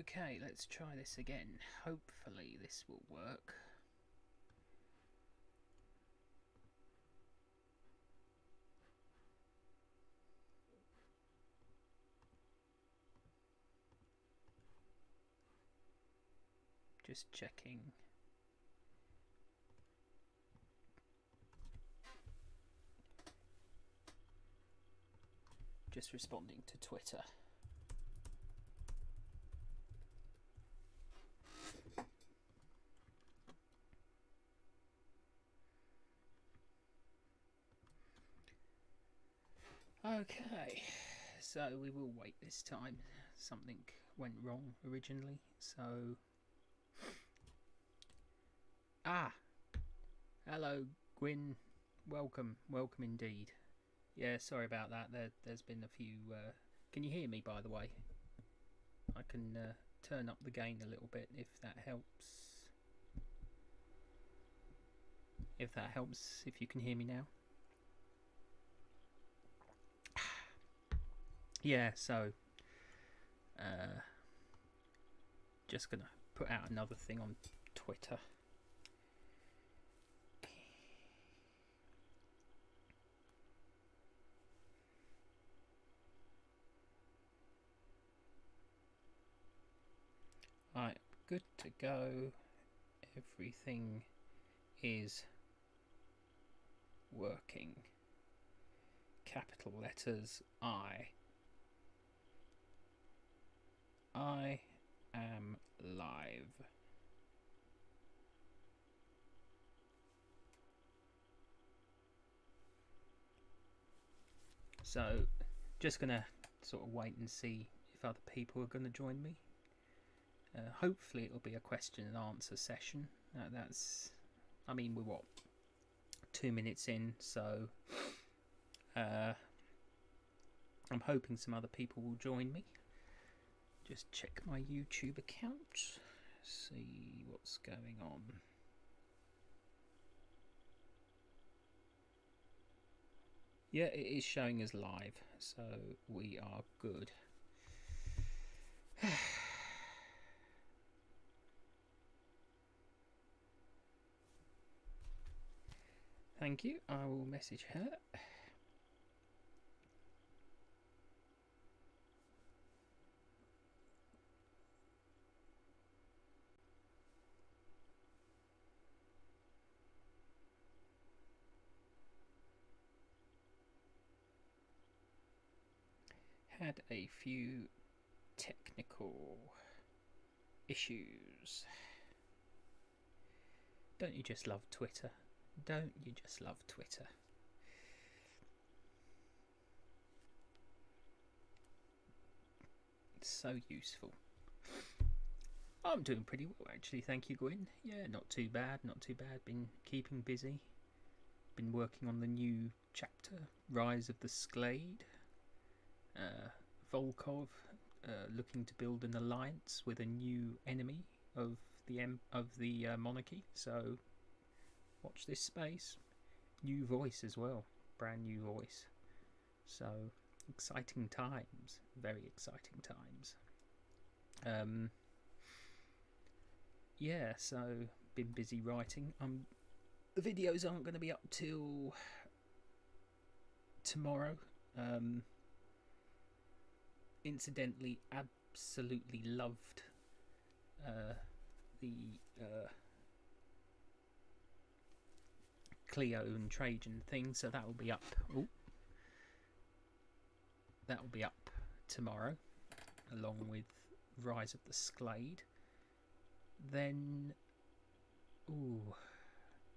Okay, let's try this again. Hopefully this will work. Just checking. Just responding to Twitter. Okay, so we will wait this time. Something went wrong originally, so... Hello, Gwyn. Welcome indeed. Yeah, sorry about that. There's been a few... Can you hear me, by the way? I can turn up the gain a little bit if that helps. If you can hear me now. Yeah, so just gonna put out another thing on Twitter. Right, good to go. Everything is working. Capital letters I am live. So, just gonna sort of wait and see if other people are going to join me. Hopefully, it'll be a question and answer session. I mean, we're what, 2 minutes in, so I'm hoping some other people will join me. Just check my YouTube account, see what's going on. Yeah, it is showing us live, so we are good. Thank you. I will message her. Had a few technical issues. Don't you just love Twitter? Don't you just love Twitter? It's so useful. I'm doing pretty well actually, thank you, Gwyn. Yeah, not too bad, not too bad. Been keeping busy. Been working on the new chapter, Rise of the Sklade. Volkov looking to build an alliance with a new enemy of the monarchy. So watch this space. New voice as well, brand new voice. So exciting times, very exciting times. Yeah, so been busy writing. The videos aren't going to be up till tomorrow. Incidentally, absolutely loved the Cleo and Trajan thing, so that will be up. Ooh. That will be up tomorrow, along with Rise of the Sklade. Then,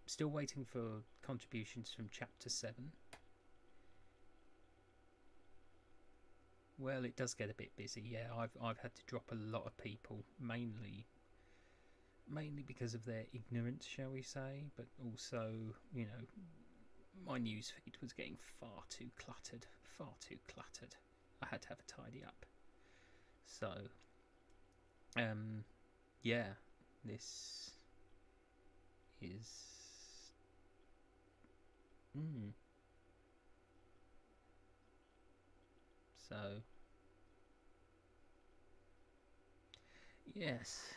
still waiting for contributions from Chapter 7. Well, it does get a bit busy. Yeah, I've had to drop a lot of people, mainly because of their ignorance, shall we say, but also, you know, my newsfeed was getting far too cluttered. I had to have a tidy up. So, yeah, this is so Yes.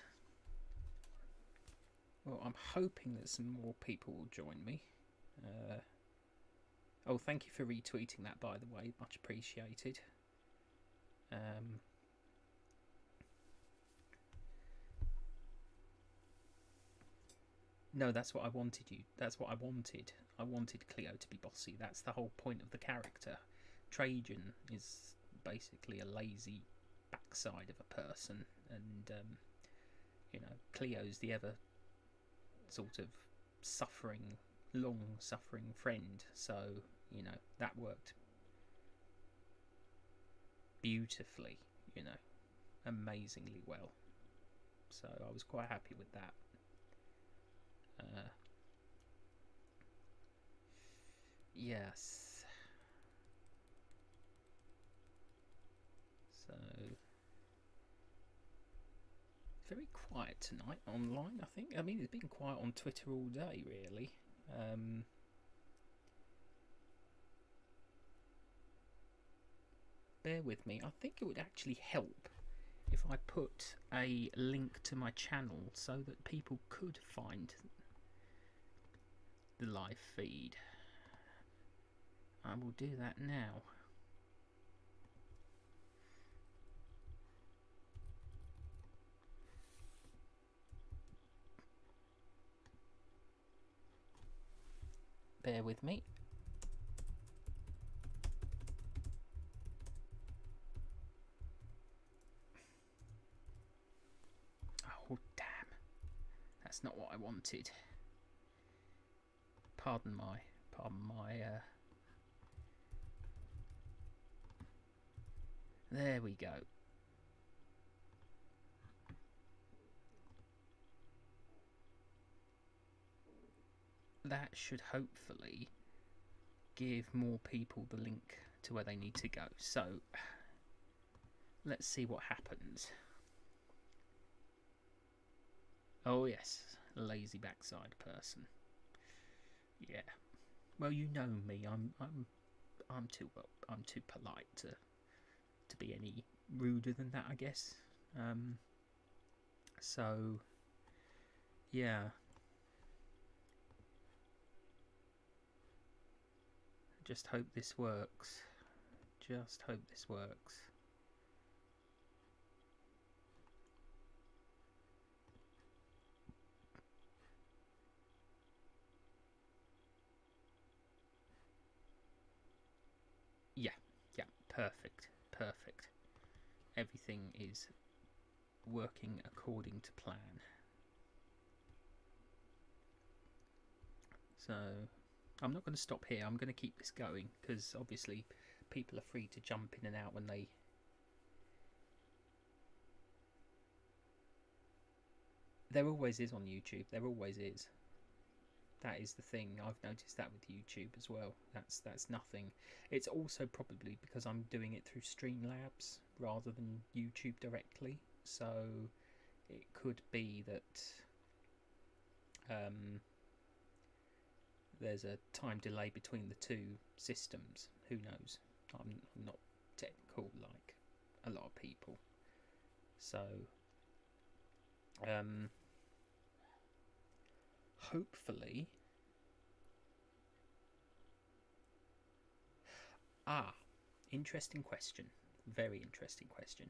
Well, I'm hoping that some more people will join me. Oh, thank you for retweeting that, by the way. Much appreciated. No, that's what I wanted you. That's what I wanted. I wanted Cleo to be bossy. That's the whole point of the character. Trajan is basically a lazy backside of a person, and Cleo's the ever sort of long-suffering friend. So that worked beautifully. Amazingly well. So I was quite happy with that. Yes. So very quiet tonight online, I think. I mean, it's been quiet on Twitter all day, really. Bear with me. I think it would actually help if I put a link to my channel so that people could find the live feed. I will do that now. Bear with me. Oh, damn. That's not what I wanted. Pardon my there we go. That should hopefully give more people the link to where they need to go. So let's see what happens. Oh yes, lazy backside person. Yeah. Well, you know me. I'm too polite to be any ruder than that, I guess. So yeah. Just hope this works. Just hope this works. Yeah, perfect. Everything is working according to plan. So I'm not going to stop here. I'm going to keep this going because obviously people are free to jump in and out when they... There always is on YouTube. There always is. That is the thing. I've noticed that with YouTube as well. That's nothing. It's also probably because I'm doing it through Streamlabs rather than YouTube directly. So it could be that there's a time delay between the two systems. Who knows? I'm not technical like a lot of people. So hopefully... interesting question. Very interesting question.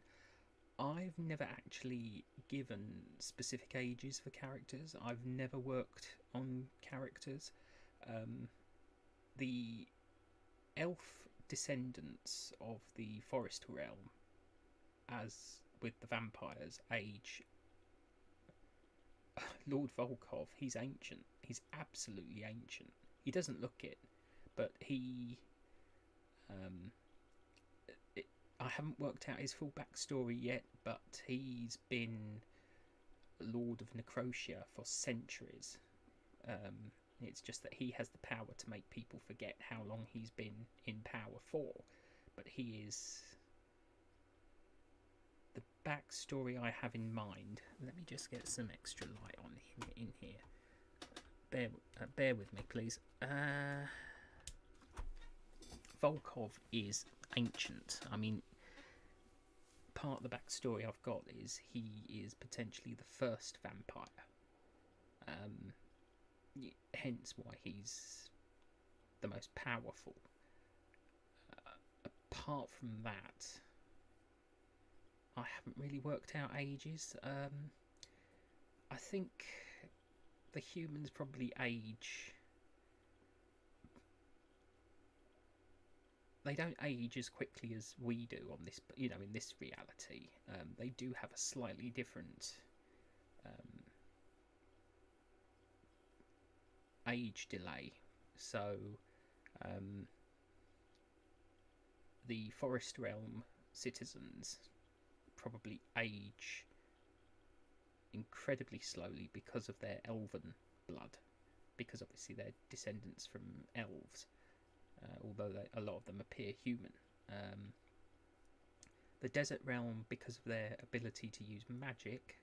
I've never actually given specific ages for characters. I've never worked on characters. The elf descendants of the Forest Realm, as with the vampires, age... Lord Volkov, he's ancient. He's absolutely ancient. He doesn't look it, but he... I haven't worked out his full backstory yet, but he's been Lord of Necrotia for centuries. It's just that he has the power to make people forget how long he's been in power for. But he is... The backstory I have in mind... Let me just get some extra light on in here. Bear with me, please. Volkov is ancient. I mean, part of the backstory I've got is he is potentially the first vampire. Um, Hence why he's the most powerful. Apart from that, I haven't really worked out ages. I think the humans probably age. They don't age as quickly as we do on this, in this reality. They do have a slightly different age delay. So, the Forest Realm citizens probably age incredibly slowly because of their elven blood, because obviously they're descendants from elves, although a lot of them appear human. The Desert Realm, because of their ability to use magic,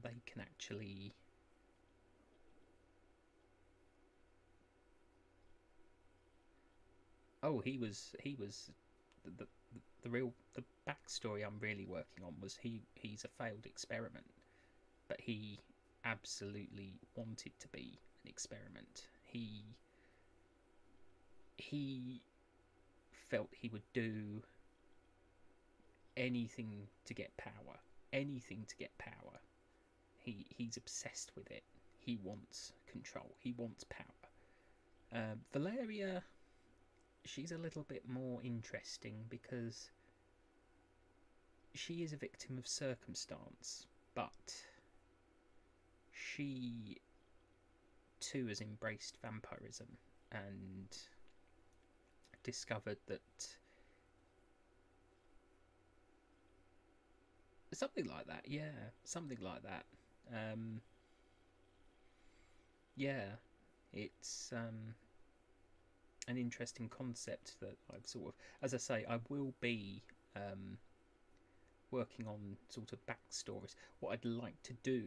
they can actually he was the backstory I'm really working on was he's a failed experiment, but he absolutely wanted to be an experiment. He felt he would do anything to get power. Anything to get power. He's obsessed with it. He wants control. He wants power. Valeria, she's a little bit more interesting because she is a victim of circumstance, but she too has embraced vampirism and discovered that something like that. It's an interesting concept that I've sort of, as I say, I will be working on sort of backstories. What I'd like to do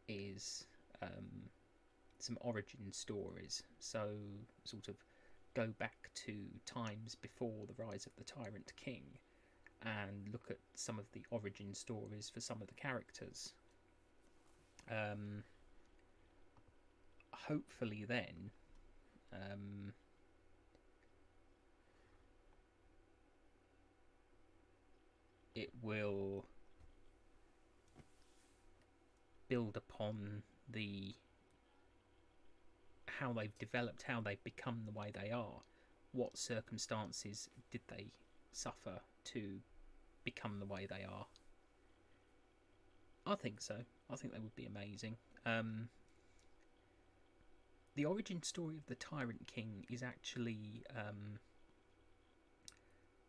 is some origin stories, so sort of go back to times before the rise of the Tyrant King and look at some of the origin stories for some of the characters. Hopefully then it will build upon how they've developed, how they've become the way they are. What circumstances did they suffer to become the way they are? I think so. I think they would be amazing. The origin story of the Tyrant King is actually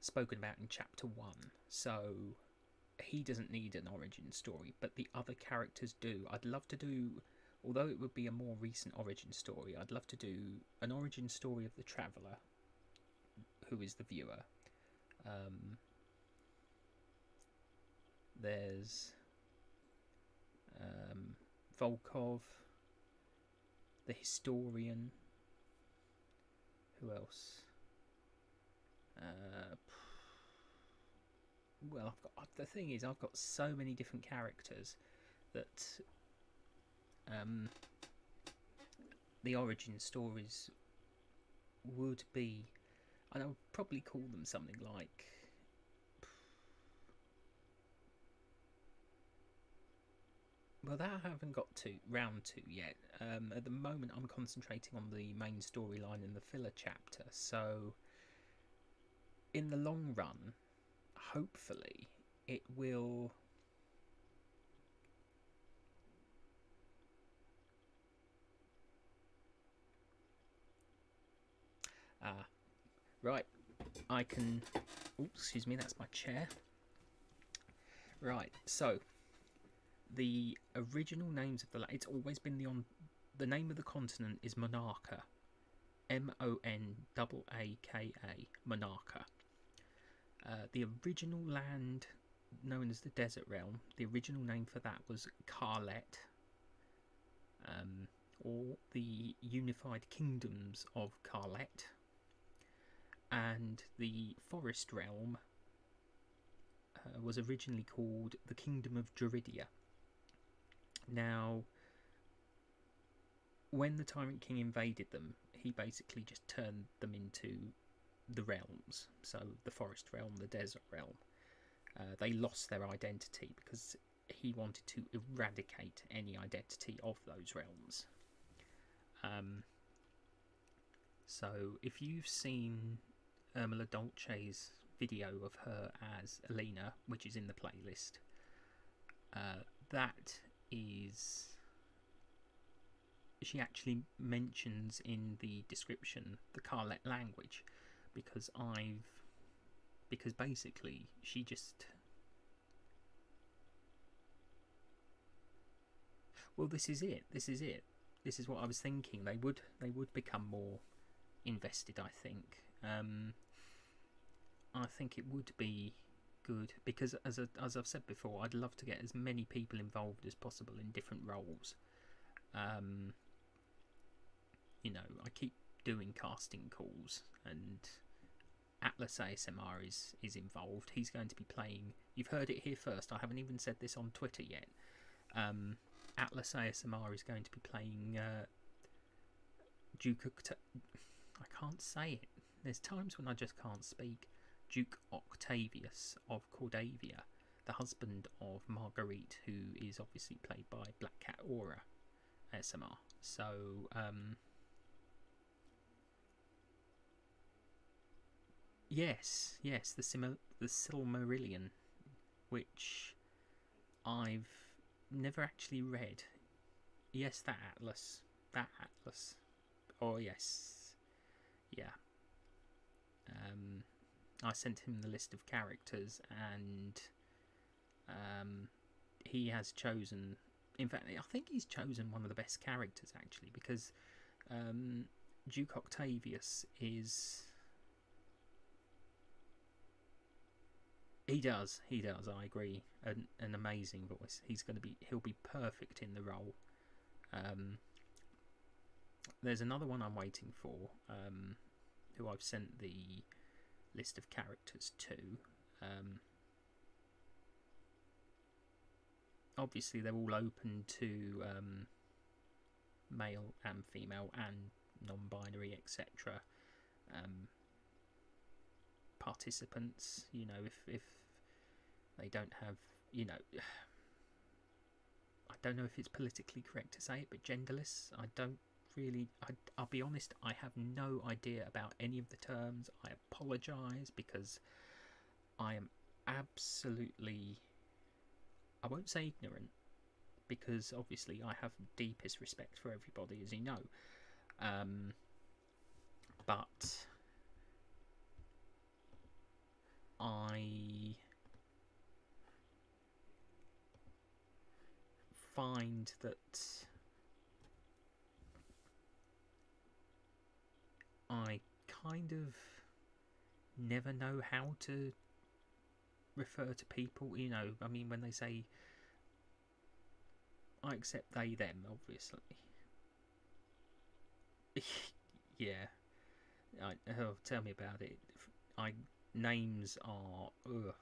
spoken about in chapter 1, so he doesn't need an origin story, but the other characters do. I'd love to do, although it would be a more recent origin story, I'd love to do an origin story of the Traveller, who is the viewer. There's Volkov, the Historian. Who else? Well, the thing is, I've got so many different characters that the origin stories would be, and I would probably call them something like well, that I haven't got to round to yet. At the moment, I'm concentrating on the main storyline in the filler chapter. So, in the long run, hopefully, it will. Right. I can. Oh, excuse me. That's my chair. Right. So. The original names of it's always been the name of the continent is Monarcha, Monaka, Monarcha. The original land known as the Desert Realm, the original name for that was Karlet, or the Unified Kingdoms of Karlet, and the Forest Realm was originally called the Kingdom of Druidia. Now, when the Tyrant King invaded them, he basically just turned them into the realms. So the Forest Realm, the Desert Realm. They lost their identity because he wanted to eradicate any identity of those realms. So if you've seen Urmila Dolce's video of her as Alina, which is in the playlist, that is... She actually mentions in the description the Karlet language, because basically she just... Well, this is it. This is what I was thinking. They would become more invested, I think. I think it would be good, because as I've said before, I'd love to get as many people involved as possible in different roles. You know, I keep doing casting calls, and Atlas ASMR is involved. He's going to be playing... You've heard it here first. I haven't even said this on Twitter yet. Atlas ASMR is going to be playing I can't say it. There's times when I just can't speak. Duke Octavius of Cordavia, the husband of Marguerite, who is obviously played by Black Cat Aura ASMR. So, yes, the Silmarillion, which I've never actually read. Yes, that Atlas. Oh, yes. Yeah. I sent him the list of characters, and he has chosen... In fact, I think he's chosen one of the best characters, actually, because Duke Octavius is... He does, I agree. An amazing voice. He'll be perfect in the role. There's another one I'm waiting for, who I've sent the list of characters to. Obviously, they're all open to male and female and non-binary, etc. Participants. You know, if they don't have, you know, I don't know if it's politically correct to say it, but genderless. I don't really... I'll be honest, I have no idea about any of the terms. I apologise, because I am absolutely... I won't say ignorant, because obviously I have deepest respect for everybody, as you know. But I find that I kind of never know how to refer to people. You know, I mean, when they say... I accept they, them, obviously. Yeah. Tell me about it. Names are... Ugh.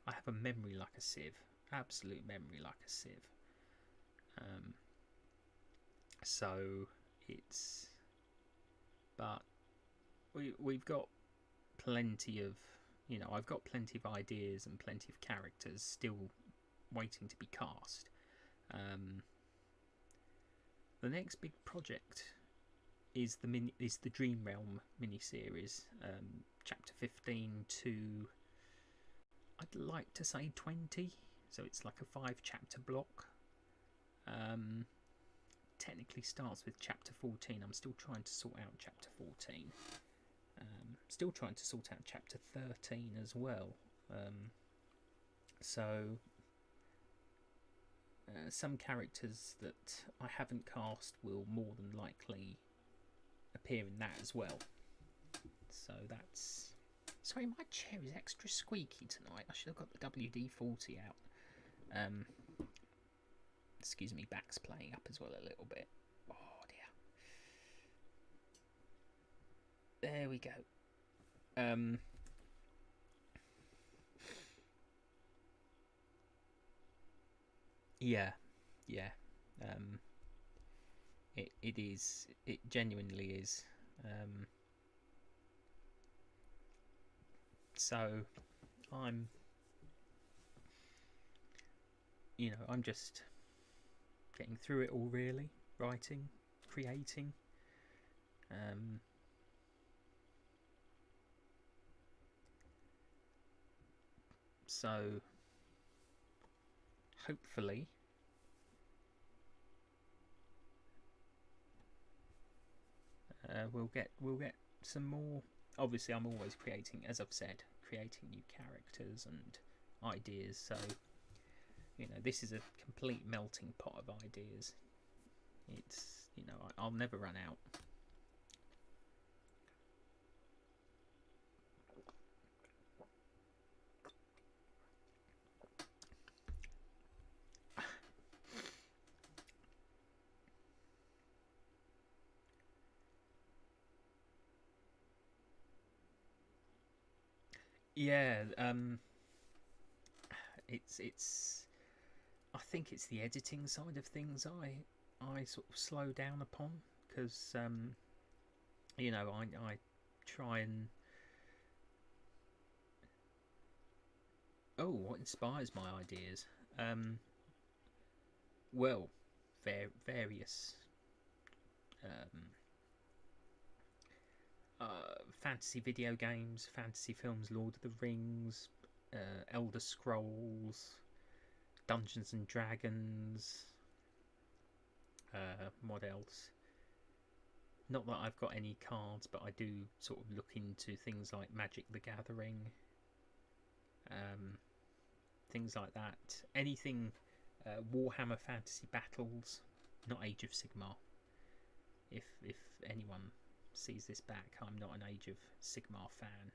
I have a memory like a sieve. Absolute memory like a sieve. So it's... But we've got plenty of... You know, I've got plenty of ideas and plenty of characters still waiting to be cast. The next big project is the Dream Realm miniseries, chapter 15 to, I'd like to say 20. So it's like a 5-chapter block. Technically starts with chapter 14. I'm still trying to sort out chapter 14. Still trying to sort out chapter 13 as well. Some characters that I haven't cast will more than likely appear in that as well. So that's... Sorry, my chair is extra squeaky tonight. I should have got the WD-40 out. Excuse me, back's playing up as well a little bit. Oh dear. There we go. Yeah, yeah. Um, it is. It genuinely is. Um, so I'm, I'm just getting through it all, really. Writing, creating. Um, so hopefully, we'll get some more. Obviously, I'm always creating, as I've said, creating new characters and ideas. So this is a complete melting pot of ideas. It's I'll never run out. Yeah, it's. I think it's the editing side of things. I sort of slow down upon because I try and what inspires my ideas. Um, well, various um, fantasy video games, fantasy films, Lord of the Rings, Elder Scrolls, Dungeons and Dragons. What else? Not that I've got any cards, but I do sort of look into things like Magic the Gathering, um, things like that. Anything Warhammer Fantasy Battles, not Age of Sigmar. If anyone sees this back, I'm not an Age of Sigmar fan.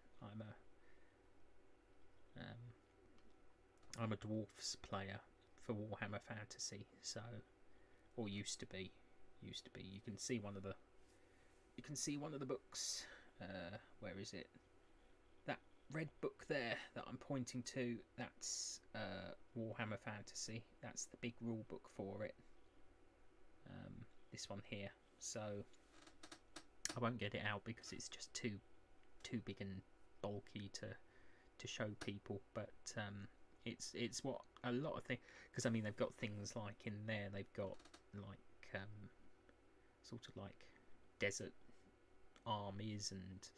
I'm a dwarfs player for Warhammer Fantasy, so or used to be. You can see one of the books. Where is it? That red book there that I'm pointing to. That's Warhammer Fantasy. That's the big rule book for it. This one here. So I won't get it out because it's just too big and bulky to show people. But it's what a lot of things, because I mean they've got things like in there. They've got like sort of like desert armies and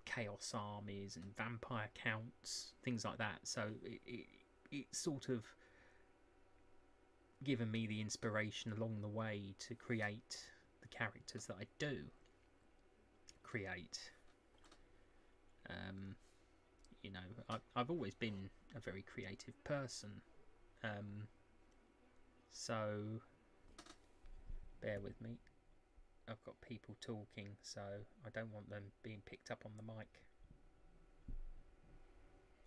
chaos armies and vampire counts, things like that. So it's sort of given me the inspiration along the way to create the characters that I do create. Um, I've always been a very creative person. So bear with me. I've got people talking, so I don't want them being picked up on the mic.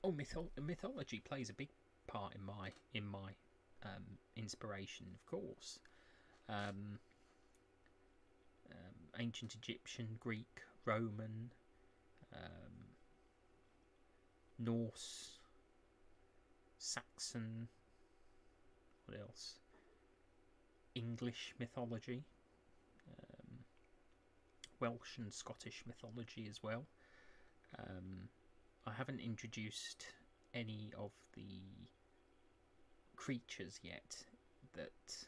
Oh, mythology plays a big part in my inspiration, of course. Um, Ancient Egyptian, Greek, Roman, Norse, Saxon. What else? English mythology, Welsh and Scottish mythology as well. I haven't introduced any of the creatures yet that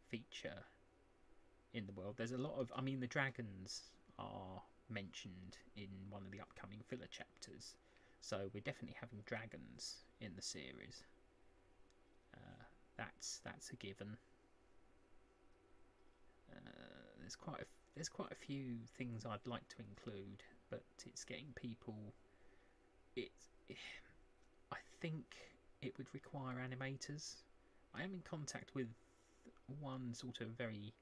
feature in the world. There's a lot of, I mean, the dragons are mentioned in one of the upcoming filler chapters, so we're definitely having dragons in the series. That's a given. There's quite a few things I'd like to include, but it's getting people. I think it would require animators. I am in contact with one sort of very.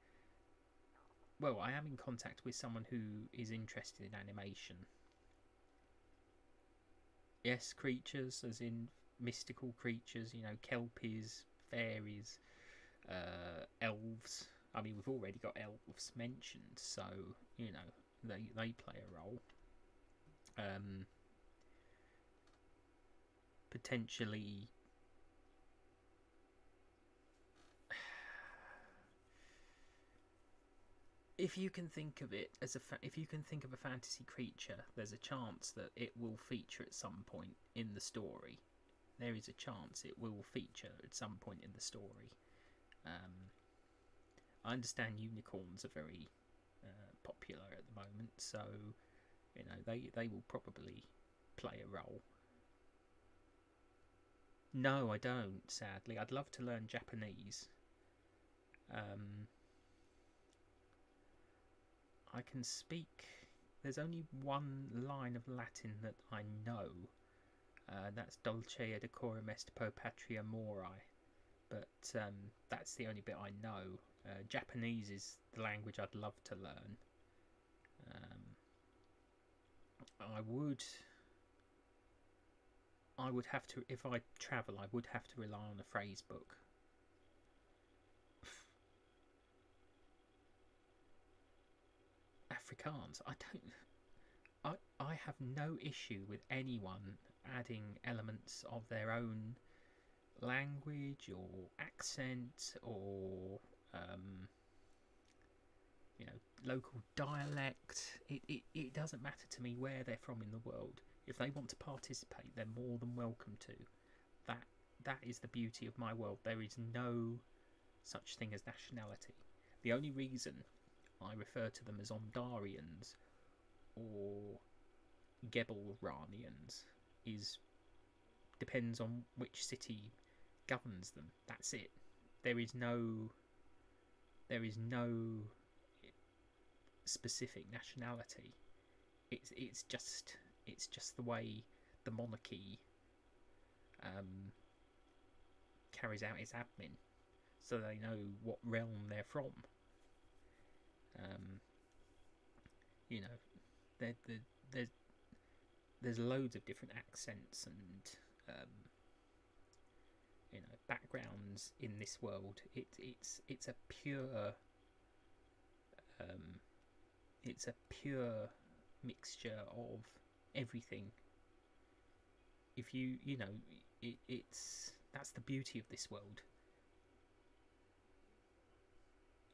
Well, I am in contact with someone who is interested in animation. Yes, creatures, as in mystical creatures, kelpies, fairies, elves. I mean, we've already got elves mentioned, so they play a role. Potentially if you can think of it as if you can think of a fantasy creature, there's a chance that it will feature at some point in the story. There is a chance it will feature at some point in the story. I understand unicorns are very popular at the moment, so you know they will probably play a role. No, I don't. Sadly, I'd love to learn Japanese. Um, I can speak. There's only one line of Latin that I know. That's Dulce et decorum est pro patria mori. But that's the only bit I know. Japanese is the language I'd love to learn. I would have to, if I travel, I would have to rely on a phrase book. Afrikaans, I have no issue with anyone adding elements of their own language or accent or you know, local dialect. It doesn't matter to me where they're from in the world. If they want to participate, they're more than welcome to. That is the beauty of my world. There is no such thing as nationality. The only reason I refer to them as Ondarians or Gebelranians depends on which city governs them. That's it. There is no specific nationality. It's just the way the monarchy carries out its admin, so they know what realm they're from. You know, there's loads of different accents and you know, backgrounds in this world. It's a pure mixture of everything. If you know, that's the beauty of this world.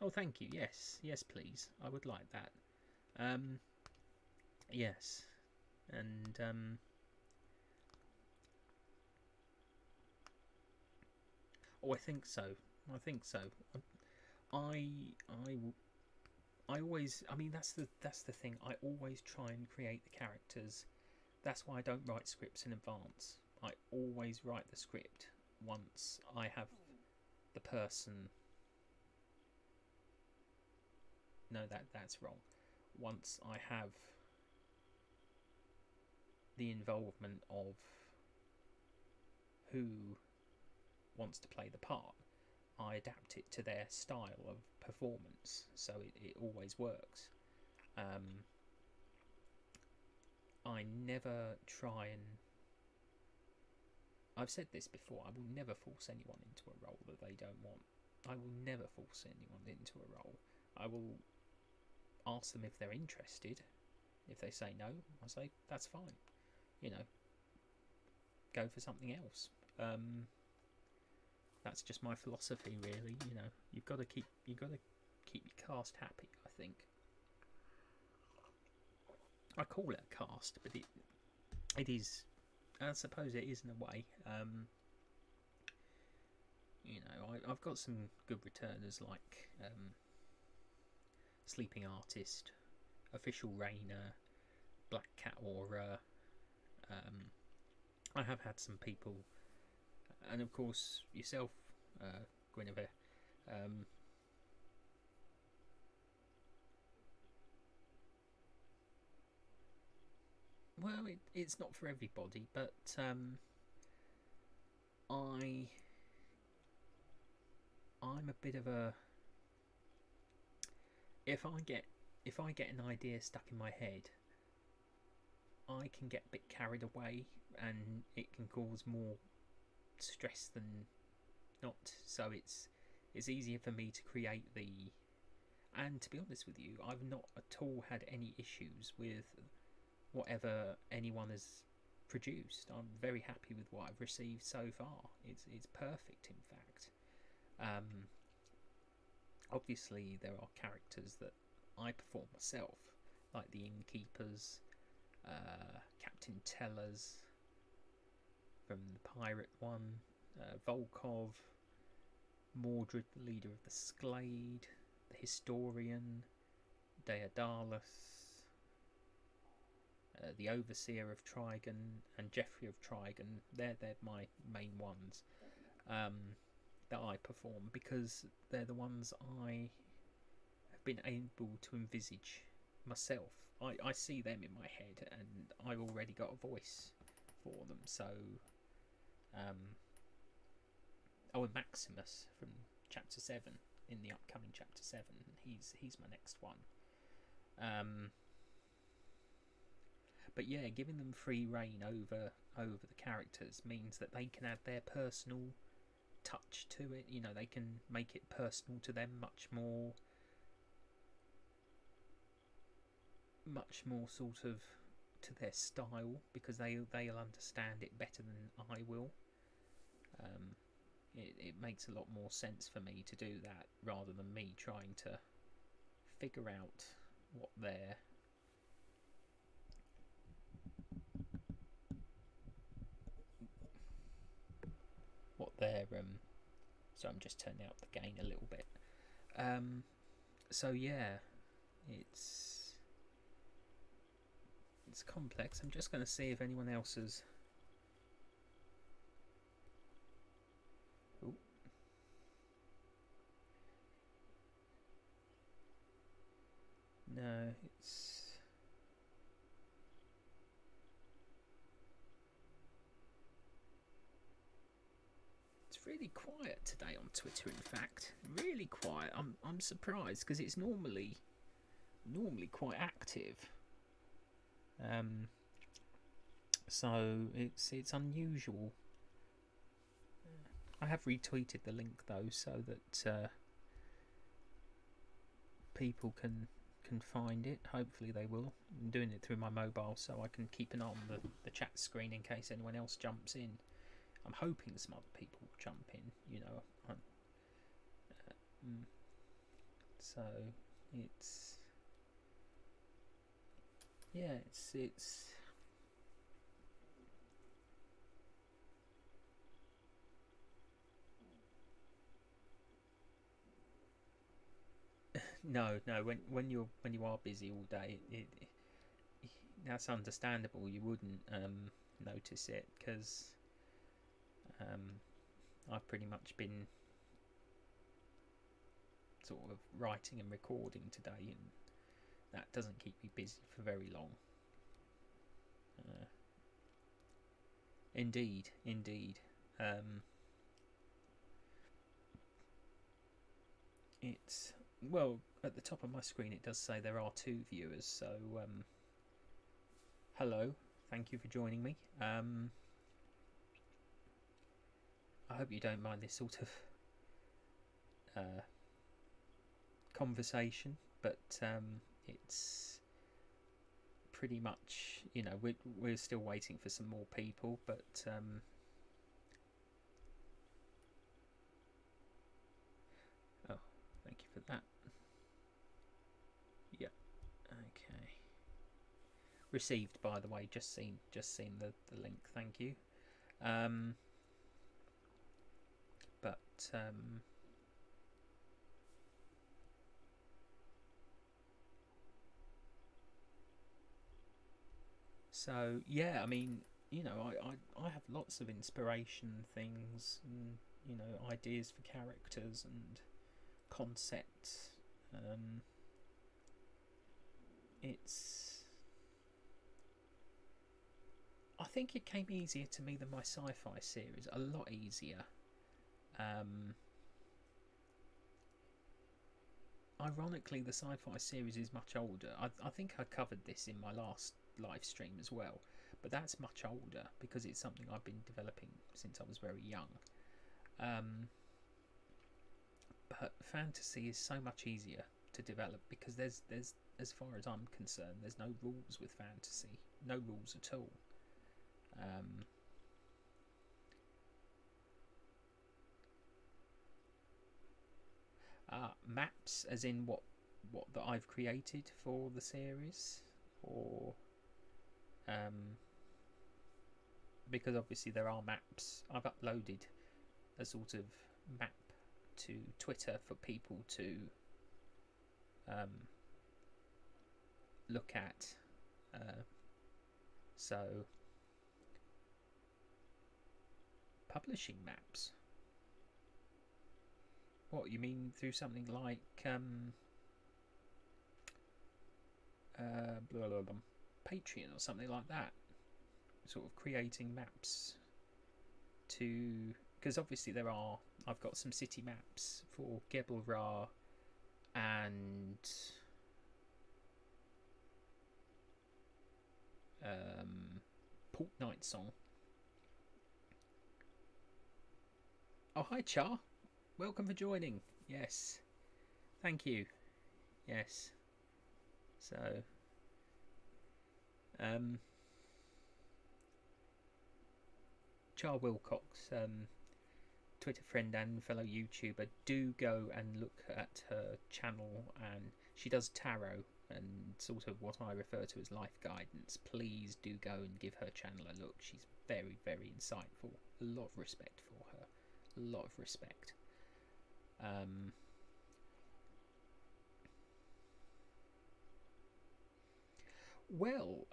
Oh, thank you. Yes, please. I would like that. Yes, and oh, I think so. I always. I mean, that's the thing. I always try and create the characters. That's why I don't write scripts in advance. I always write the script once I have the person. No, that's wrong. Once I have the involvement of who wants to play the part, I adapt it to their style of performance, so it always works. I never try and... I've said this before, I will never force anyone into a role that they don't want. I will never force anyone into a role. I will ask them if they're interested. If they say no, I say that's fine. You know, go for something else. That's just my philosophy, really. You know, you've got to keep your cast happy, I think. I call it a cast, but it is. I suppose it is in a way. You know, I've got some good returners like Sleeping Artist, Official Rainer, Black Cat Aura. I have had some people, and of course yourself, Guinevere. Well, it's not for everybody, but I'm a bit of a... If I get an idea stuck in my head, I can get a bit carried away, and it can cause more stress than not. So it's easier for me to create the... And to be honest with you, I've not at all had any issues with whatever anyone has produced. I'm very happy with what I've received so far. It's perfect, in fact. Obviously, there are characters that I perform myself, like the innkeepers, Captain Tellers from the pirate one, Volkov, Mordred, the leader of the Sklade, the historian, Daedalus, the overseer of Trigon, and Geoffrey of Trigon. They're my main ones that I perform, because they're the ones I have been able to envisage myself. I see them in my head, and I've already got a voice for them. So, and Maximus from Chapter 7, in the upcoming Chapter 7, he's my next one. But yeah, giving them free reign over the characters means that they can add their personal touch to it. You know, they can make it personal to them, much more sort of to their style, because they'll understand it better than I will. It makes a lot more sense for me to do that, rather than me trying to figure out what their so I'm just turning up the gain a little bit. So yeah, it's complex. I'm just going to see if anyone else has. Ooh. No, it's really quiet today on Twitter. In fact, really quiet. I'm surprised, because it's normally quite active. So it's unusual. I have retweeted the link though, so that people can find it. Hopefully they will. I'm doing it through my mobile, so I can keep an eye on the chat screen in case anyone else jumps in. I'm hoping some other people will jump in, you know. So it's no. When you are busy all day, that's understandable. You wouldn't notice it, because I've pretty much been sort of writing and recording today, and that doesn't keep me busy for very long. Indeed. It's, well, at the top of my screen it does say there are 2 viewers, so hello, thank you for joining me. I hope you don't mind this sort of conversation, but it's pretty much, you know, we're still waiting for some more people, but oh, thank you for that. Yeah, okay. Received, by the way. Just seen the link. Thank you. But so yeah, I mean, you know, I have lots of inspiration things, and, you know, ideas for characters and concepts. I think it came easier to me than my sci-fi series, a lot easier. Ironically, the sci-fi series is much older. I think I covered this in my last live stream as well, but that's much older because it's something I've been developing since I was very young. But fantasy is so much easier to develop, because there's as far as I'm concerned, there's no rules with fantasy, no rules at all. Maps, as in what that I've created for the series, or because obviously there are maps. I've uploaded a sort of map to Twitter for people to look at. So publishing maps. What, you mean through something like blah, blah, blah, Patreon or something like that? Sort of creating maps to, because obviously I've got some city maps for Gebel Ra and Port Nightsong. Oh, hi Char, welcome for joining. Yes, thank you. Yes, so Char Wilcox, Twitter friend and fellow YouTuber, do go and look at her channel, and she does tarot and sort of what I refer to as life guidance. Please do go and give her channel a look. She's very, very insightful. A lot of respect for her. A lot of respect. Well,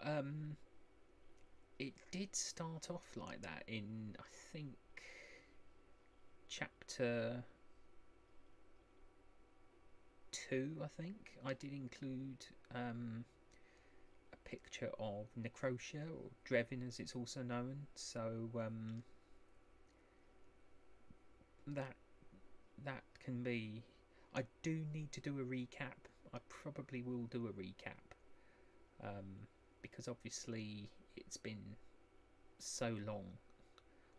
it did start off like that in, I think, chapter 2. I think I did include a picture of Necrotia, or Drevin as it's also known. So that can be. I do need to do a recap. I probably will do a recap, because obviously it's been so long.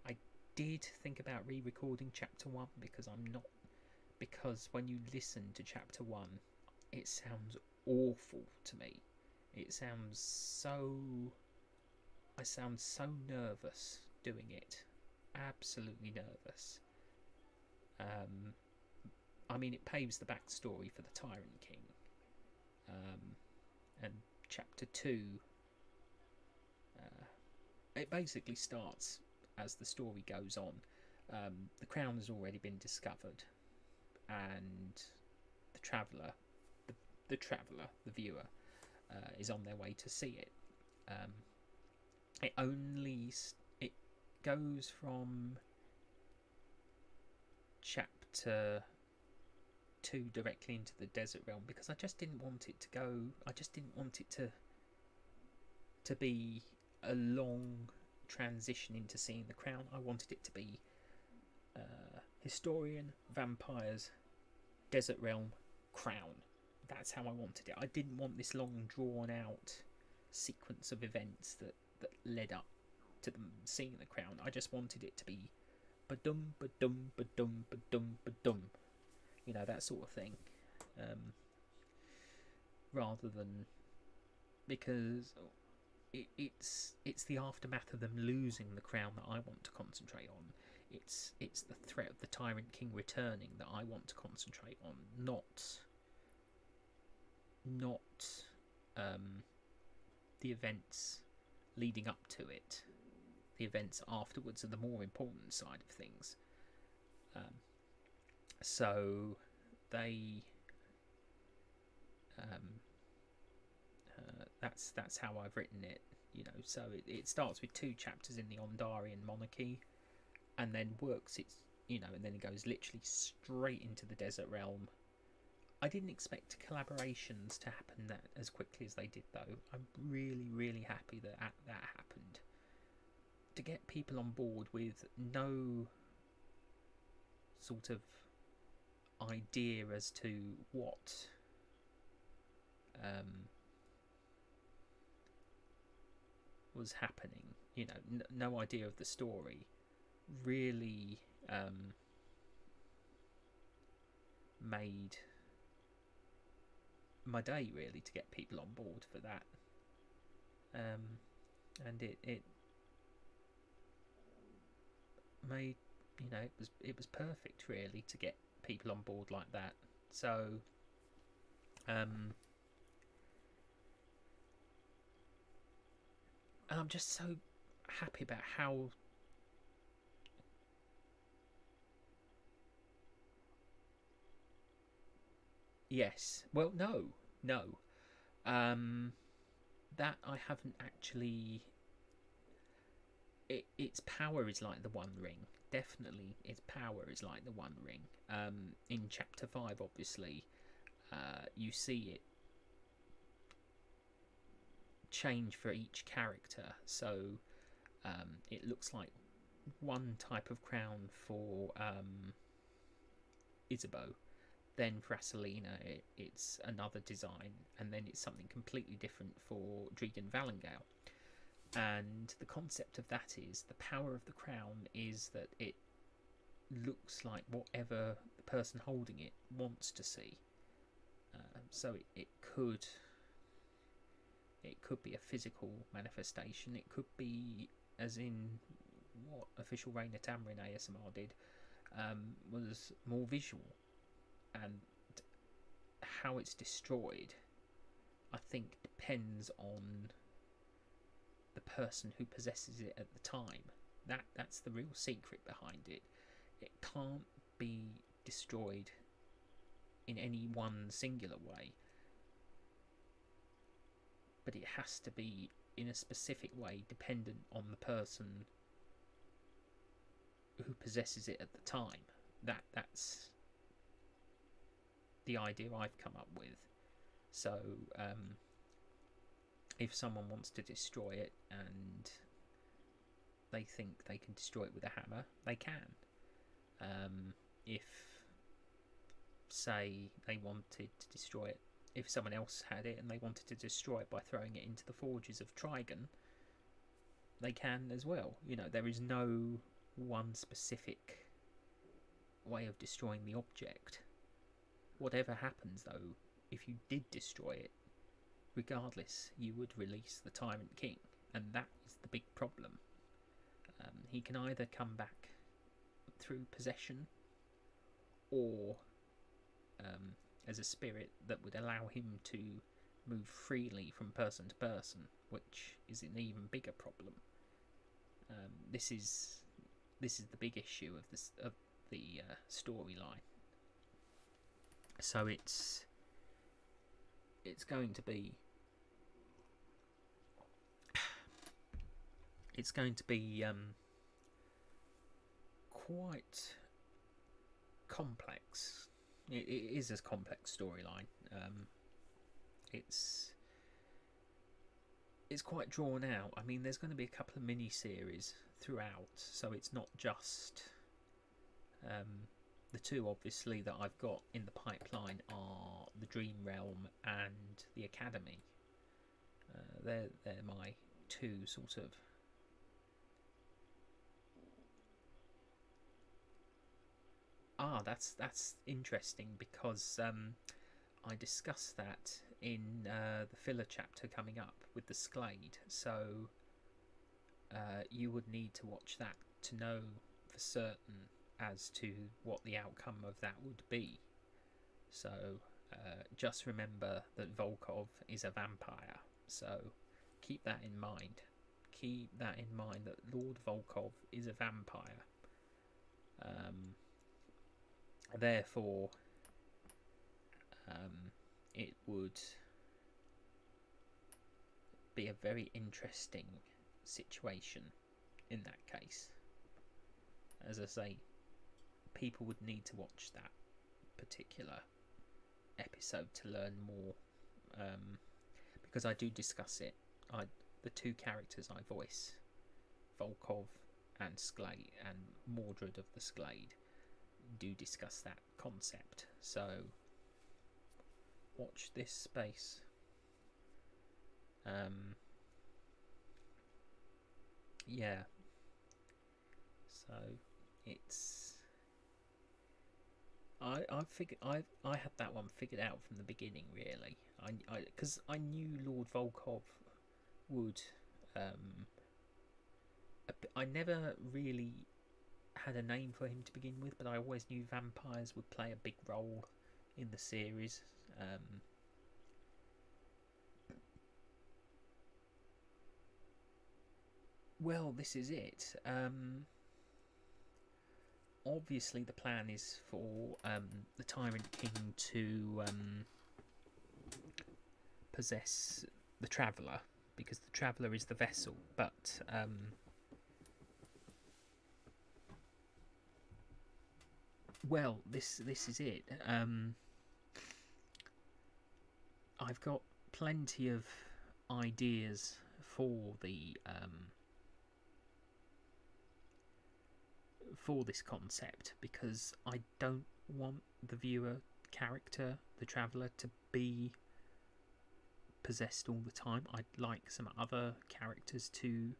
I did think about re-recording chapter 1 because when you listen to chapter 1, it sounds awful to me. It sounds so. I sound so nervous doing it. Absolutely nervous. I mean, it paves the backstory for the Tyrant King. And chapter 2, it basically starts as the story goes on. The crown has already been discovered, and the traveller, the viewer, is on their way to see it. It goes from chapter 2 directly into the desert realm, because I just didn't want it to go. I just didn't want it to be a long transition into seeing the crown. I wanted it to be historian, vampires, desert realm, crown. That's how I wanted it. I didn't want this long drawn out sequence of events that led up to them seeing the crown. I just wanted it to be ba-dum, ba-dum, ba-dum, ba-dum, ba-dum. You know, that sort of thing. Rather than, because it's the aftermath of them losing the crown that I want to concentrate on. It's the threat of the Tyrant King returning that I want to concentrate on, not the events leading up to it. The events afterwards are the more important side of things. So they that's how I've written it, you know. So it starts with 2 chapters in the Ondarian monarchy, and then works its, you know, and then it goes literally straight into the desert realm. I didn't expect collaborations to happen that as quickly as they did, though. I'm really, really happy that happened. To get people on board with no sort of idea as to what was happening, you know, no idea of the story, really made my day, really, to get people on board for that. And it made, you know, it was perfect, really, to get people on board like that. So And I'm just so happy about how. Yes. Well, no. Um, that I haven't actually. Its power is like the One Ring. Definitely, its power is like the One Ring. In Chapter 5, obviously, you see it change for each character. So it looks like one type of crown for Isabeau. Then for Asalina, it's another design, and then it's something completely different for Dregan Valengale. And the concept of that is the power of the crown is that it looks like whatever the person holding it wants to see. So it could be a physical manifestation. It could be, as in what Official Reign of Tamarin ASMR did, was more visual. And how it's destroyed, I think, depends on the person who possesses it at the time. That's the real secret behind it. It can't be destroyed in any one singular way, but it has to be in a specific way dependent on the person who possesses it at the time. That's the idea I've come up with. So if someone wants to destroy it and they think they can destroy it with a hammer, they can. If, say, they wanted to destroy it, if someone else had it and they wanted to destroy it by throwing it into the forges of Trigon, they can as well. There is no one specific way of destroying the object. Whatever happens, though, if you did destroy it, regardless, you would release the Tyrant King, and that is the big problem. He can either come back through possession, or as a spirit that would allow him to move freely from person to person, which is an even bigger problem. This is the big issue of the storyline. So it's going to be quite complex. It is a complex storyline. It's quite drawn out. I mean, there's going to be a couple of mini-series throughout, so it's not just the two, obviously, that I've got in the pipeline are the Dream Realm and the Academy. They're my two sort of that's interesting, because I discussed that in the filler chapter coming up with the Sklade. So you would need to watch that to know for certain as to what the outcome of that would be. So just remember that Volkov is a vampire. So keep that in mind. Keep that in mind, that Lord Volkov is a vampire. Therefore, it would be a very interesting situation in that case. As I say, people would need to watch that particular episode to learn more, because I do discuss it. The two characters I voice, Volkov and Sklade, and Mordred of the Sklade, do discuss that concept. So watch this space. Yeah. So it's I had that one figured out from the beginning, really. Because I knew Lord Volkov would. I never really had a name for him to begin with, but I always knew vampires would play a big role in the series. Well, this is it. Obviously, the plan is for the Tyrant King to possess the Traveller, because the Traveller is the vessel. But well, this is it. I've got plenty of ideas for this concept, because I don't want the viewer character, the Traveller, to be possessed all the time. I'd like some other characters to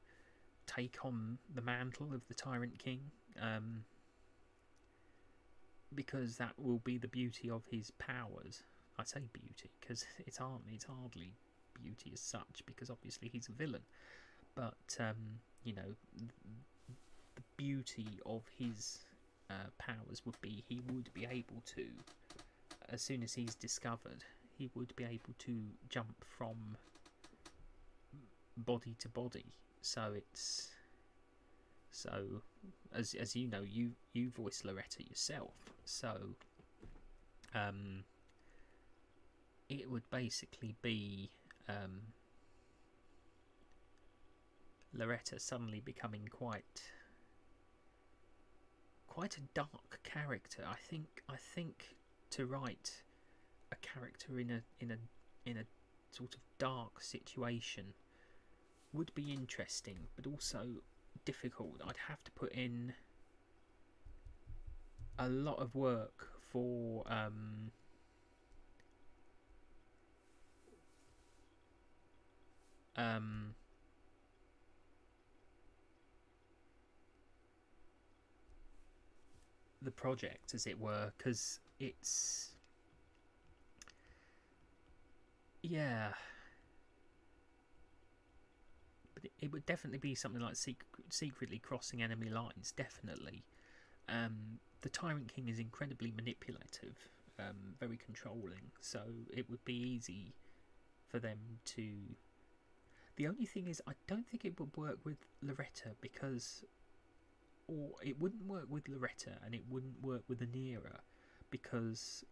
take on the mantle of the Tyrant King, because that will be the beauty of his powers. I say beauty because it's hardly beauty as such, because obviously he's a villain. But you know, the beauty of his powers would be he would be able to, as soon as he's discovered, he would be able to jump from body to body. So it's as you know, you voice Loretta yourself. So it would basically be Loretta suddenly becoming quite a dark character. I think to write a character in a sort of dark situation would be interesting, but also difficult. I'd have to put in a lot of work for the project, as it were, because it's but it would definitely be something like secretly crossing enemy lines. Definitely. The Tyrant King is incredibly manipulative, very controlling, so it would be easy for them to. The only thing is, I don't think it would work with Loretta, because, or it wouldn't work with Loretta, and it wouldn't work with Anira, because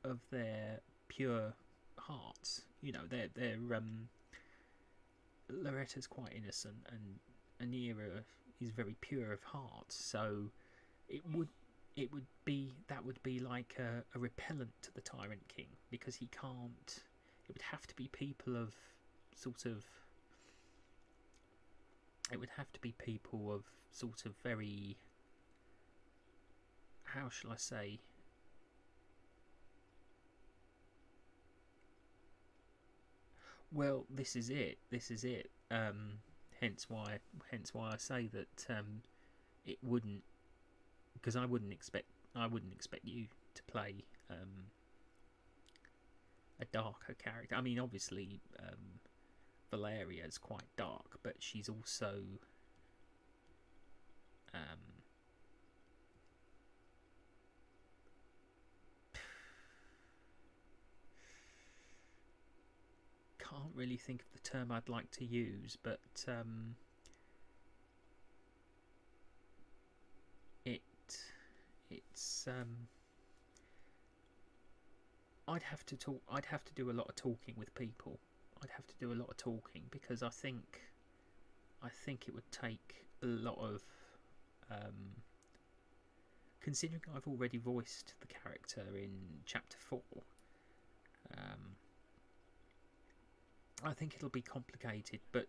of their pure hearts. You know, they're Loretta's quite innocent, and Anira is very pure of heart. So it would be like a repellent to the Tyrant King, because he can't. It would have to be people of sort of. It would have to be people of sort of very. How shall I say? Well, this is it. This is it. Hence why I say that it wouldn't, because I wouldn't expect you to play a darker character. I mean, obviously, Valeria is quite dark, but she's also can't really think of the term I'd like to use, but it's I'd have to talk. I'd have to do a lot of talking with people. I'd have to do a lot of talking, because I think it would take a lot of considering I've already voiced the character in chapter 4. I think it'll be complicated, but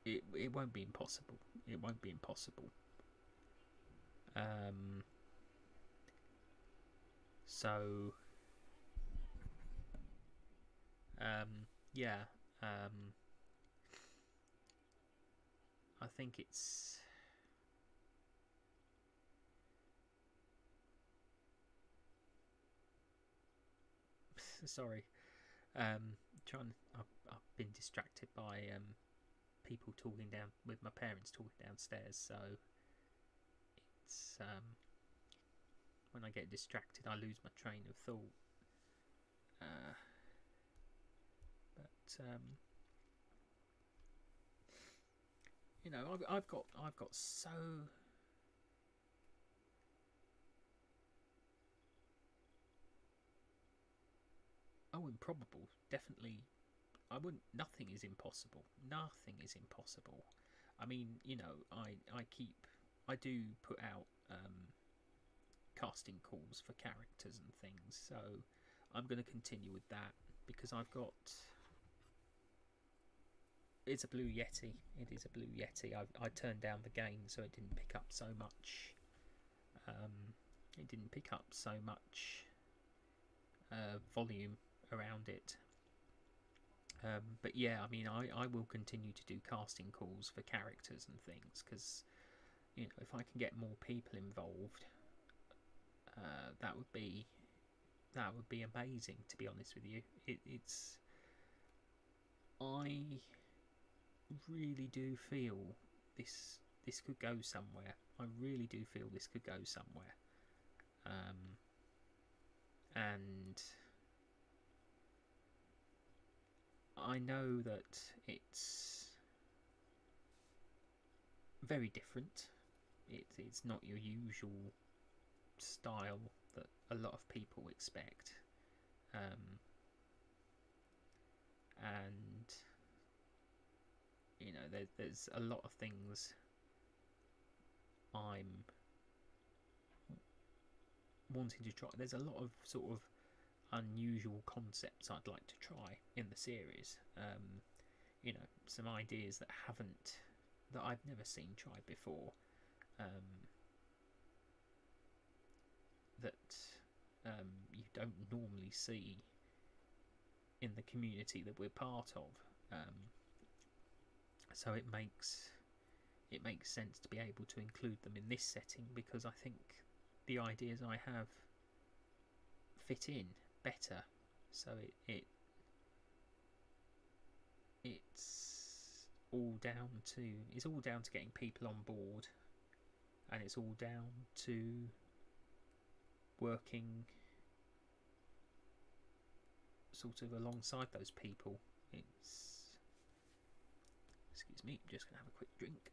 it won't be impossible. It won't be impossible. So yeah, I think it's. Sorry, I've been distracted by people talking down with my parents talking downstairs. So it's when I get distracted, I lose my train of thought. But You know, I've got so. Oh, improbable. Definitely. I wouldn't. Nothing is impossible. Nothing is impossible. I mean, you know, I do put out casting calls for characters and things, so I'm going to continue with that because I've got. It's a Blue Yeti. It is a Blue Yeti. I turned down the gain so it didn't pick up so much. It didn't pick up so much volume around it. But yeah, I mean, I will continue to do casting calls for characters and things because, you know, if I can get more people involved, that would be amazing. To be honest with you, it's I really do feel this could go somewhere. I really do feel this could go somewhere. And I know that it's very different. It's not your usual style that a lot of people expect. And you know, there's a lot of things I'm wanting to try. There's a lot of sort of unusual concepts I'd like to try in the series. You know, some ideas that I've never seen tried before. That you don't normally see in the community that we're part of. So it makes sense to be able to include them in this setting because I think the ideas I have fit in better. So it's all down to getting people on board, and it's all down to working sort of alongside those people. Excuse me, I'm just gonna have a quick drink.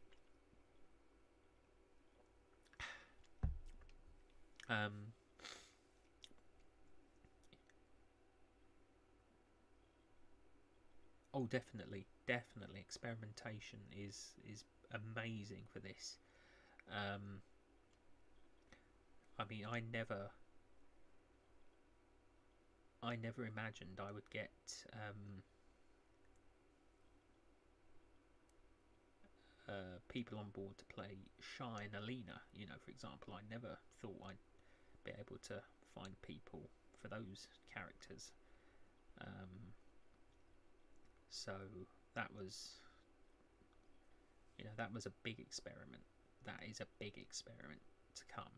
Oh, definitely experimentation is amazing for this. I mean, I never imagined I would get people on board to play Shy and Alina. You know, for example, I never thought I'd be able to find people for those characters. So that was, you know, that was a big experiment. That is a big experiment to come.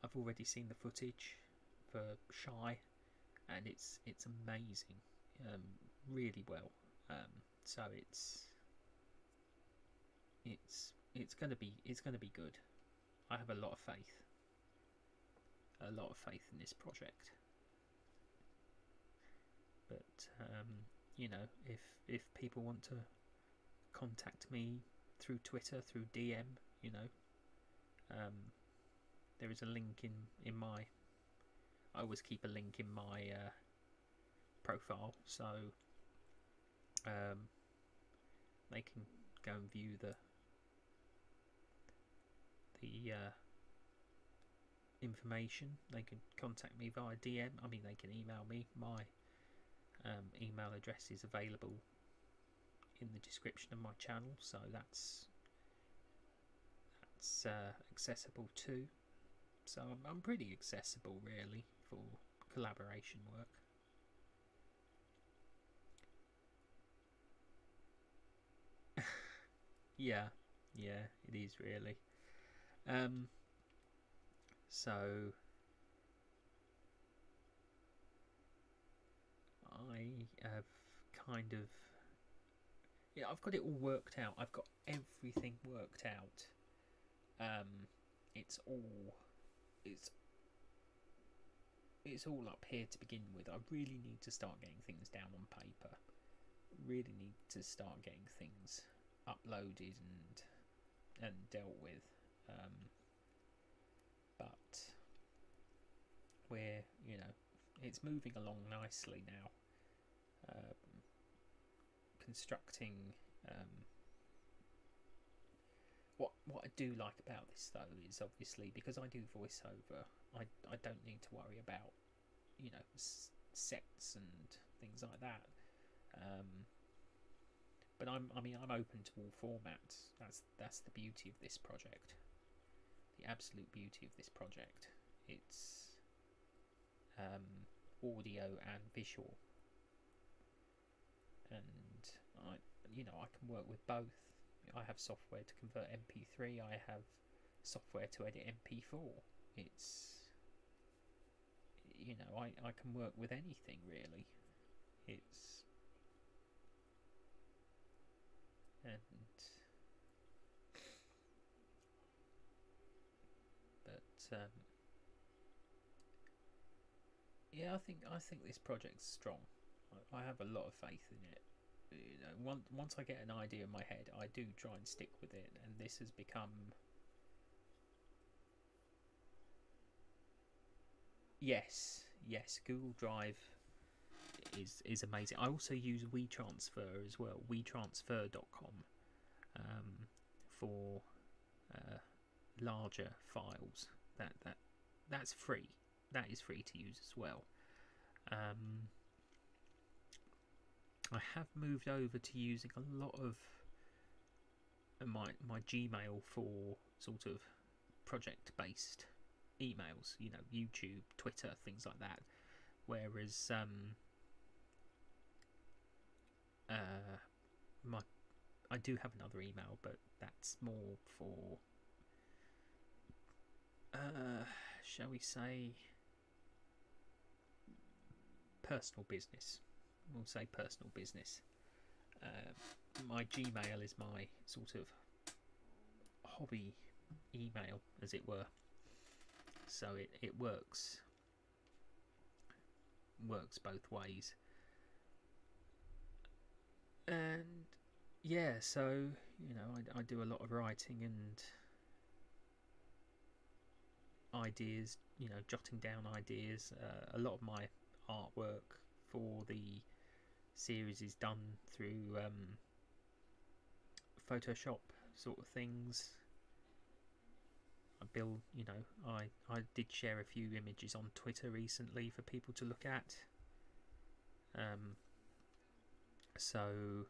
I've already seen the footage for Shy, and it's amazing, really well. So it's gonna be good. I have a lot of faith in this project. But you know, if people want to contact me through Twitter, through DM, you know, there is a link in my. I always keep a link in my profile, so they can go and view the information. They can contact me via DM. I mean, they can email me. My email address is available in the description of my channel, so that's accessible too. So I'm pretty accessible, really, for collaboration work. Yeah, it is really. So I have kind of, yeah, I've got it all worked out. I've got everything worked out. It's all up here to begin with. I really need to start getting things down on paper. Really need to start getting things uploaded and dealt with, but we're, it's moving along nicely now. Constructing what I do like about this though is obviously because I do voiceover, I don't need to worry about sets and things like that. But I'm open to all formats. That's the beauty of this project. The absolute beauty of this project. It's audio and visual, and I can work with both. I have software to convert MP3. I have software to edit MP4. It's I can work with anything really. It's yeah, I think this project's strong. I have a lot of faith in it. Once I get an idea in my head, I do try and stick with it, and this has become. Yes, Google Drive is amazing. I also use WeTransfer as well, WeTransfer.com, for larger files. That's free. That is free to use as well. I have moved over to using a lot of my Gmail for sort of project-based emails, YouTube, Twitter, things like that. Whereas I do have another email, but that's more for shall we say personal business. We'll say personal business. My Gmail is my sort of hobby email, as it were. So it works both ways. And yeah, so I do a lot of writing and ideas, jotting down ideas. A lot of my artwork for the series is done through Photoshop sort of things. I build, I did share a few images on Twitter recently for people to look at. So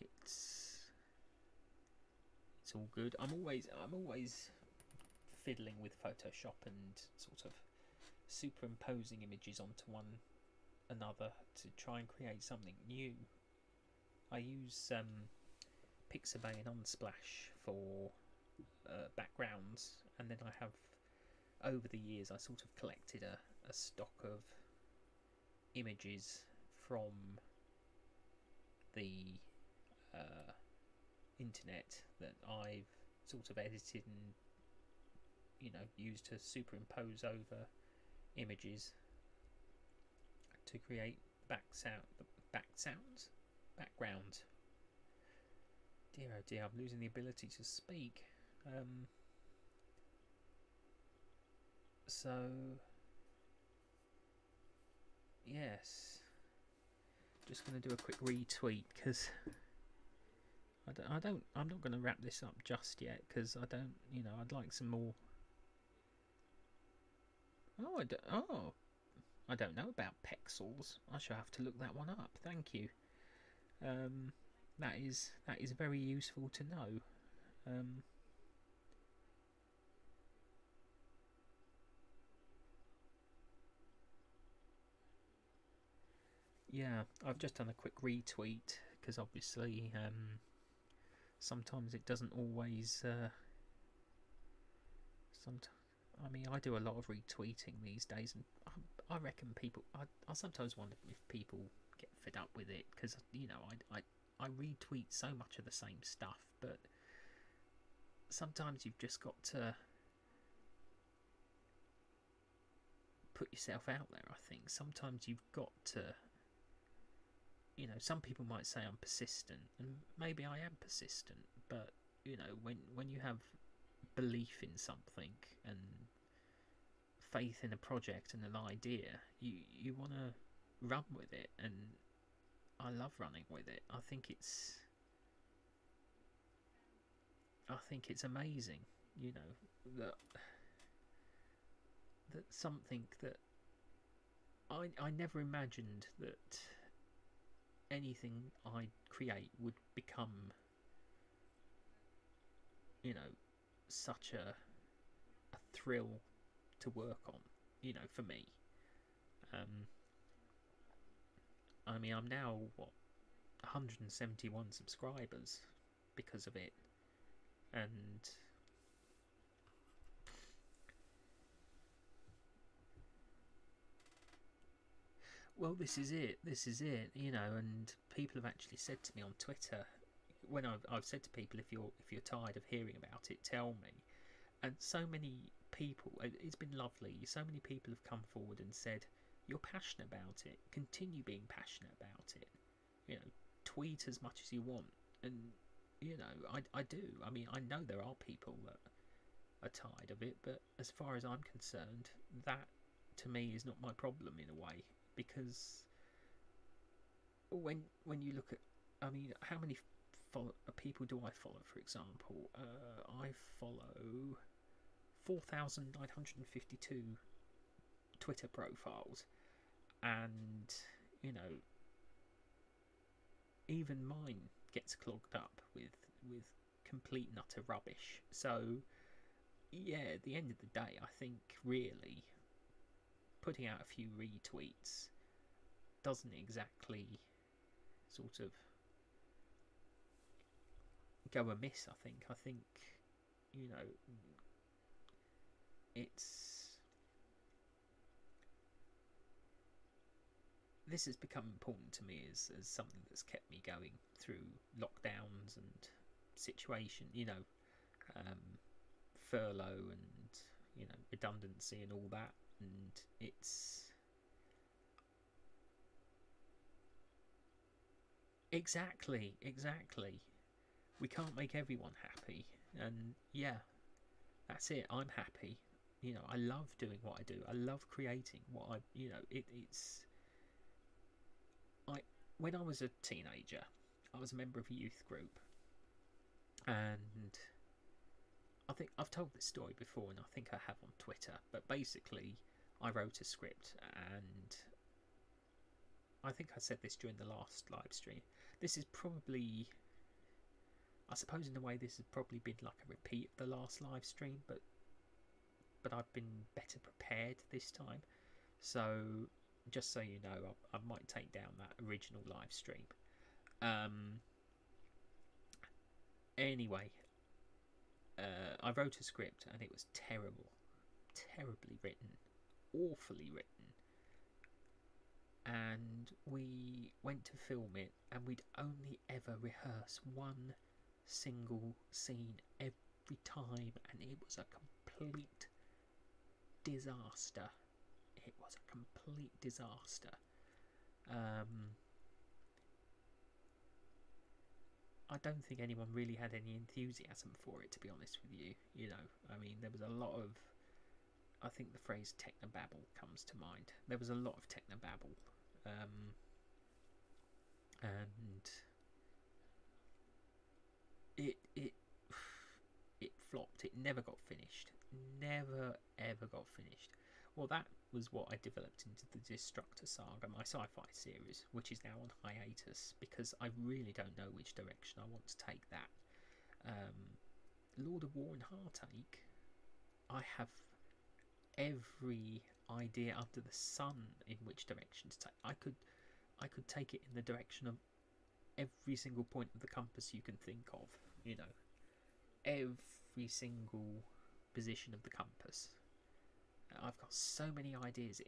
it's all good. I'm always fiddling with Photoshop and sort of superimposing images onto one another to try and create something new. I use Pixabay and Unsplash for backgrounds, and then I have, over the years, I sort of collected a stock of images from the internet that I've sort of edited and used to superimpose over images to create background. Dear oh dear, I'm losing the ability to speak. So yes, just going to do a quick retweet because I'm not going to wrap this up just yet because I don't, I'd like some more. I don't know about Pexels. I shall have to look that one up. Thank you. That is very useful to know. Yeah, I've just done a quick retweet because obviously sometimes it doesn't always. I do a lot of retweeting these days, and I reckon people. I sometimes wonder if people get fed up with it because I retweet so much of the same stuff, but sometimes you've just got to put yourself out there. I think sometimes you've got to you know, some people might say I'm persistent, and maybe I am persistent, but you know, when you have belief in something and faith in a project and an idea, you want to run with it, and I love running with it. I think it's amazing, you know, that something that I never imagined that anything I create would become, you know, such a thrill to work on, you know, for me. Um, I mean, I'm now, what, 171 subscribers because of it. And well, this is it, you know. And people have actually said to me on Twitter, when I've said to people, if you're tired of hearing about it, tell me. And so many people, it's been lovely, so many people have come forward and said, you're passionate about it, continue being passionate about it, you know, tweet as much as you want. And you know, I do. I mean, I know there are people that are tired of it, but as far as I'm concerned, that to me is not my problem in a way, because when you look at, I mean, how many people do I follow? For example, I follow 4,952 Twitter profiles, and you know, even mine gets clogged up with complete and utter rubbish. So yeah, at the end of the day, I think really putting out a few retweets doesn't exactly sort of go amiss. I think you know, it's this has become important to me as something that's kept me going through lockdowns and situation, you know, furlough and, you know, redundancy and all that. And it's exactly we can't make everyone happy, and yeah, that's it. I'm happy, you know. I love doing what I do. I love creating what I, you know, it's I when I was a teenager, I was a member of a youth group, and I think I've told this story before, and I think I have on Twitter, but basically I wrote a script, and I think I said this during the last live stream. This is probably, I suppose in a way this has probably been like a repeat of the last live stream, but I've been better prepared this time. So just so you know, I might take down that original live stream. Um, anyway, I wrote a script and it was terrible, terribly written, awfully written. And we went to film it, and we'd only ever rehearse one single scene every time, and it was a complete disaster. It was a complete disaster. I don't think anyone really had any enthusiasm for it, to be honest with you. You know, I mean, there was a lot of, I think the phrase technobabble comes to mind. There was a lot of technobabble. And it it flopped. It never got finished. Never ever got finished. Well, that was what I developed into the Destructor Saga, my sci-fi series, which is now on hiatus because I really don't know which direction I want to take that. Lord of War and Heartache, I have every idea under the sun in which direction to take. I could take it in the direction of every single point of the compass you can think of. You know, every single position of the compass. I've got so many ideas.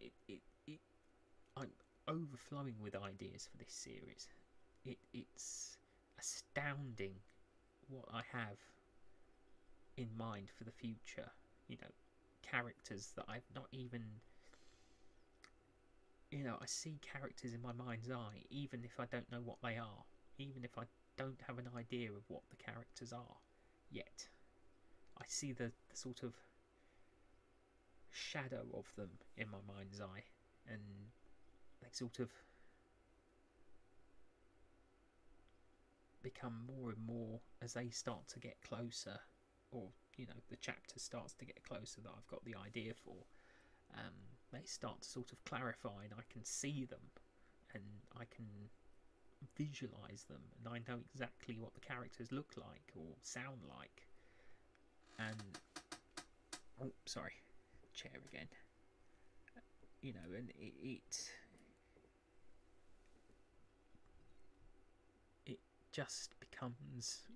I'm overflowing with ideas for this series. It's astounding what I have in mind for the future. You know, characters that I've not even, I see characters in my mind's eye, even if I don't know what they are, even if I don't have an idea of what the characters are yet. I see the sort of shadow of them in my mind's eye, and they sort of become more and more as they start to get closer, or the chapter starts to get closer that I've got the idea for. They start to sort of clarify, and I can see them, and I can visualize them, and I know exactly what the characters look like or sound like. And sorry, chair again. And it just becomes,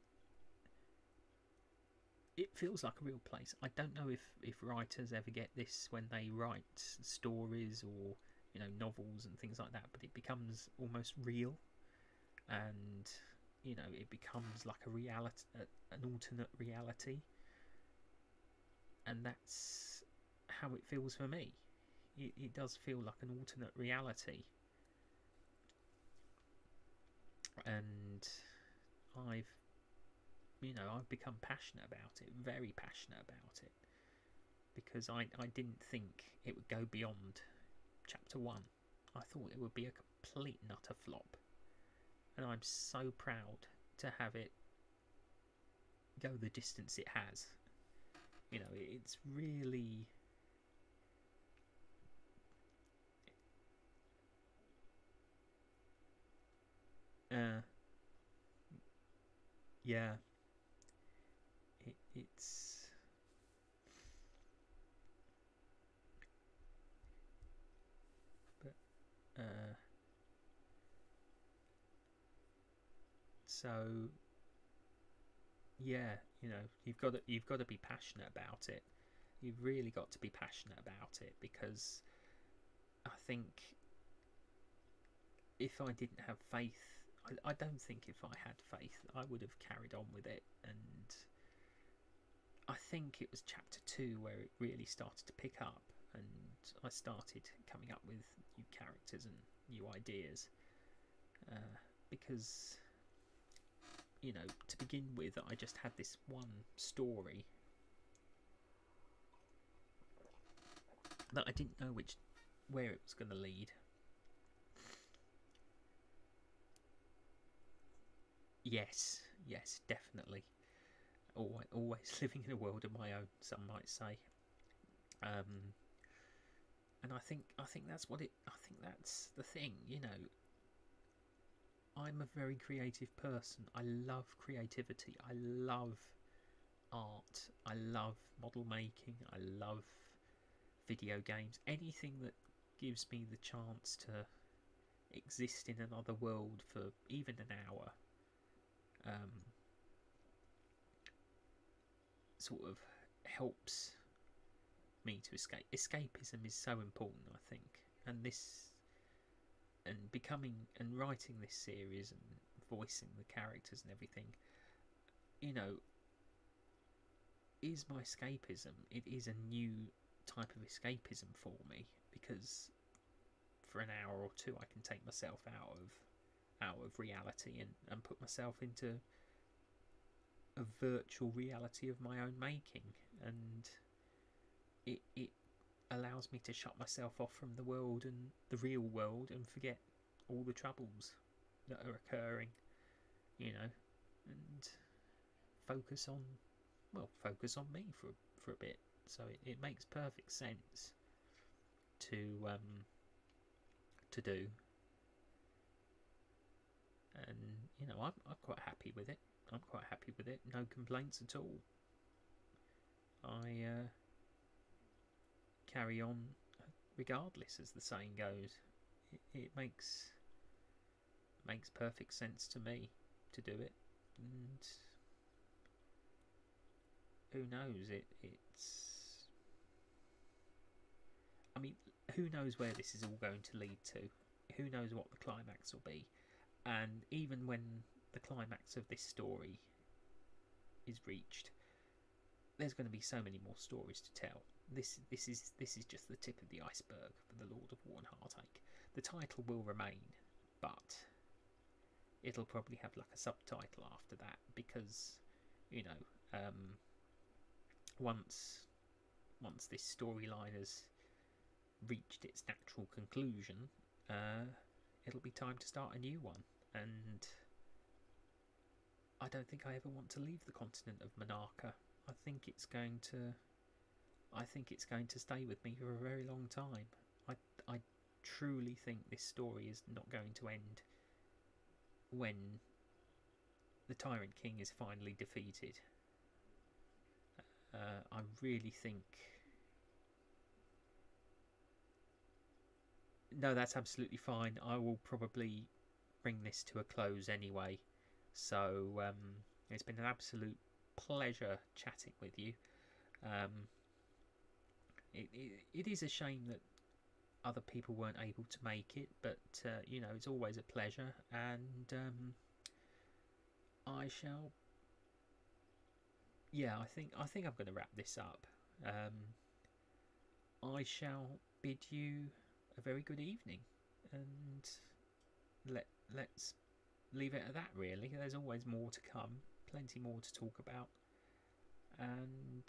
it feels like a real place. I don't know if writers ever get this when they write stories or novels and things like that, but it becomes almost real, and it becomes like a reality, an alternate reality, and that's how it feels for me. It does feel like an alternate reality, and I've become passionate about it, very passionate about it, because I didn't think it would go beyond chapter 1. I thought it would be a complete and utter flop, and I'm so proud to have it go the distance it has. It's really yeah, it's but so yeah, you've got to be passionate about it. You've really got to be passionate about it, because I think if I didn't have faith, I don't think if I had faith I would have carried on with it. And I think it was chapter 2 where it really started to pick up, and I started coming up with new characters and new ideas, because to begin with, I just had this one story that I didn't know where it was going to lead. Yes, definitely. Always living in a world of my own, some might say. And I think that's what it. I think that's the thing. I'm a very creative person. I love creativity. I love art. I love model making. I love video games. Anything that gives me the chance to exist in another world for even an hour, sort of helps me to escape. Escapism is so important, I think, and becoming and writing this series and voicing the characters and everything, is my escapism. It is a new type of escapism for me, because for an hour or two I can take myself out of reality and put myself into a virtual reality of my own making, and it allows me to shut myself off from the world and the real world and forget all the troubles that are occurring, and focus on me for a bit. So it makes perfect sense to do, and I'm quite happy with it. No complaints at all. I carry on regardless, as the saying goes. It makes perfect sense to me to do it, and who knows? It's. I mean, who knows where this is all going to lead to? Who knows what the climax will be? And even when the climax of this story is reached, there's going to be so many more stories to tell. This is just the tip of the iceberg for the Lord of War and Heartache. the title will remain, but it'll probably have like a subtitle after that, because once this storyline has reached its natural conclusion, it'll be time to start a new one. And I don't think I ever want to leave the continent of Monarcha. I think it's going to stay with me for a very long time. I truly think this story is not going to end when the Tyrant King is finally defeated. I really think... No, that's absolutely fine. I will probably bring this to a close anyway. So it's been an absolute pleasure chatting with you. It is a shame that other people weren't able to make it, but it's always a pleasure, and I shall. Yeah, I think I'm going to wrap this up. I shall bid you a very good evening, and let's leave it at that. Really, there's always more to come, plenty more to talk about, and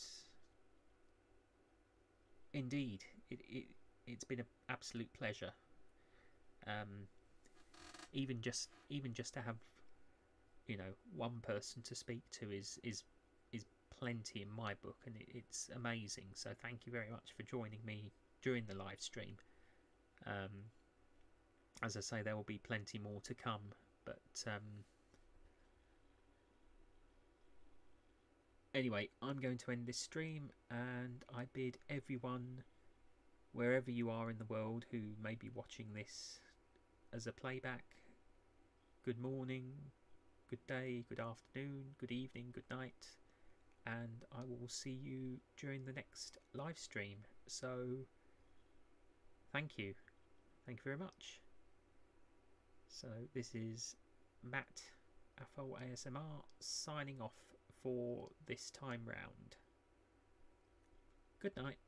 indeed, it's been an absolute pleasure. Even just to have one person to speak to is plenty in my book, and it's amazing. So thank you very much for joining me during the live stream. As I say, there will be plenty more to come, but anyway, I'm going to end this stream, and I bid everyone, wherever you are in the world, who may be watching this as a playback, good morning, good day, good afternoon, good evening, good night, and I will see you during the next live stream. So thank you very much. So this is Matt Afol ASMR signing off for this time round. Good night.